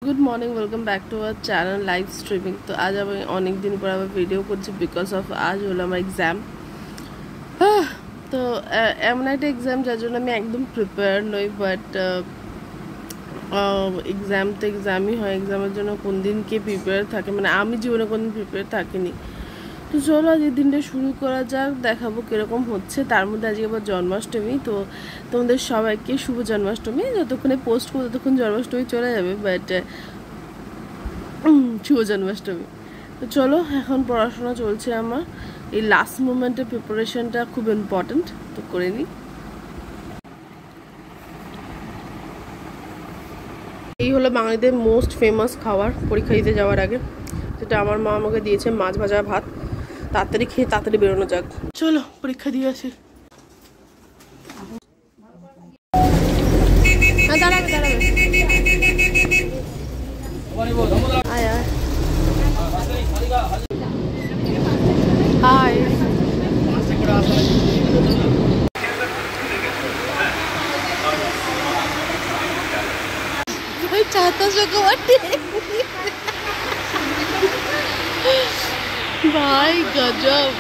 Good morning welcome back to our channel live streaming. तो आज আমি অনেক দিন পর আবার ভিডিও করছি বিকজ অফ আজ হলো আমার এক্সাম। তো এমন একটা এক্সাম যার জন্য আমি একদম প্রিপেয়ার নই, বাট এক্সাম তো এক্সামই হয়। এক্সামের জন্য কোন দিন কে প্রিপেয়ার থাকে, মানে আমি জীবনে কোনদিন প্রিপেয়ার থাকিনি। তো চলো আজকের দিনটা শুরু করা যাক, দেখাবো কীরকম হচ্ছে। তার মধ্যে আজকে আবার জন্মাষ্টমী, তো তোমাদের সবাইকে শুভ জন্মাষ্টমী। যতক্ষণে পোস্ট করবো ততক্ষণ জন্মাষ্টমী চলে যাবে, বাট শুভ জন্মাষ্টমী। তো চলো এখন পড়াশোনা চলছে আমার, এই লাস্ট মোমেন্টের প্রিপারেশনটা খুব ইম্পর্টেন্ট, তো করে নিই। এই হলো বাঙালিদের মোস্ট ফেমাস খাবার পরীক্ষা দিতে যাওয়ার আগে, যেটা আমার মা আমাকে দিয়েছে, মাছ ভাজা ভাত। তাড়াতাড়ি খেয়ে তাড়াতাড়ি বেরোনো যাক, চলো পরীক্ষা দিয়ে আসি। হাই चाहता भाई गजब।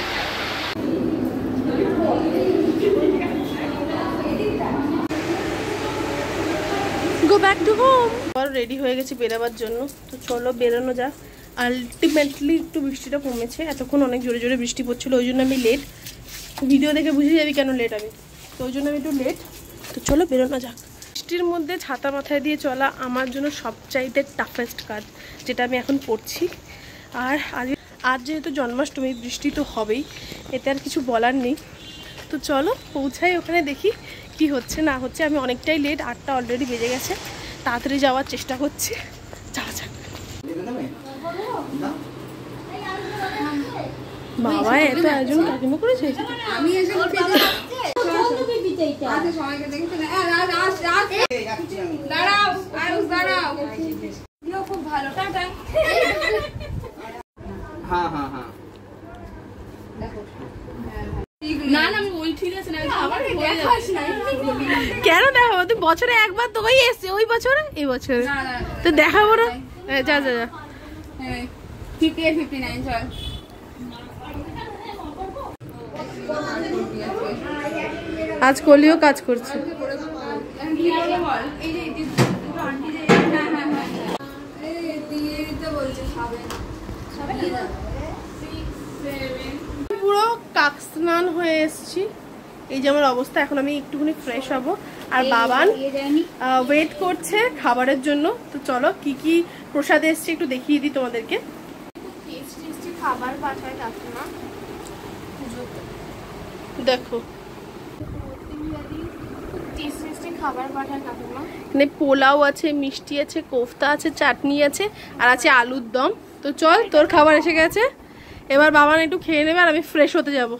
Go back to home. और रेडी হয়ে গেছি বেরোবার জন্য, তো চলো বেরোনো যাক। আলটিমেটলি একটু বৃষ্টিটা কমেছে, এতক্ষণ অনেক জোরে জোরে বৃষ্টি পড়ছিল, ওই জন্য আমি লেট। ভিডিও দেখে বুঝে যাবি কেন লেট আমি, তো ওই জন্য আমি একটু লেট। তো চলো বেরোনো যাক। বৃষ্টির মধ্যে ছাতা মাথায় দিয়ে চলা আমার জন্য সবচাইতে টাফেস্ট কাজ, যেটা আমি এখন করছি। আর আজ যেহেতু জন্মাষ্টমী, বৃষ্টি তো হবেই, এতে আর কিছু বলার নেই। তো চলো পৌঁছাই, ওখানে দেখি কি হচ্ছে না হচ্ছে। আমি অনেকটাই লেট, 8টা অলরেডি বেজে গেছে, তাড়াতাড়ি যাওয়ার চেষ্টা করছি। যাওয়া যাক। বাবা এত আয়োজন কাকিমা করেছে। কেন দেখাবো, তুই বছরে একবার তো এসছে, ওই বছরে এই বছরে তো দেখাবো না। যা যা যা, 58-59 চল। আজ কলিও কাজ করছে। পুরো কাক স্নান হয়ে এসছি, এই যে আমার অবস্থা। এখন আমি একটুখানি ফ্রেশ হবো, আর বাবান ওয়েট করছে খাবারের জন্য। তো চলো কি কি প্রসাদ এসছে একটু দেখিয়ে দিই তোমাদেরকে। খাবার পাঠায় কাকিমা, দেখো খাবার পাঠায় কাকিমা। এখানে পোলাও আছে, মিষ্টি আছে, কোফতা আছে, চাটনি আছে, আর আছে আলুর দম। তো চল তোর খাবার এসে গেছে, এবার বাবান একটু খেয়ে নেবে আর আমি ফ্রেশ হতে যাবো।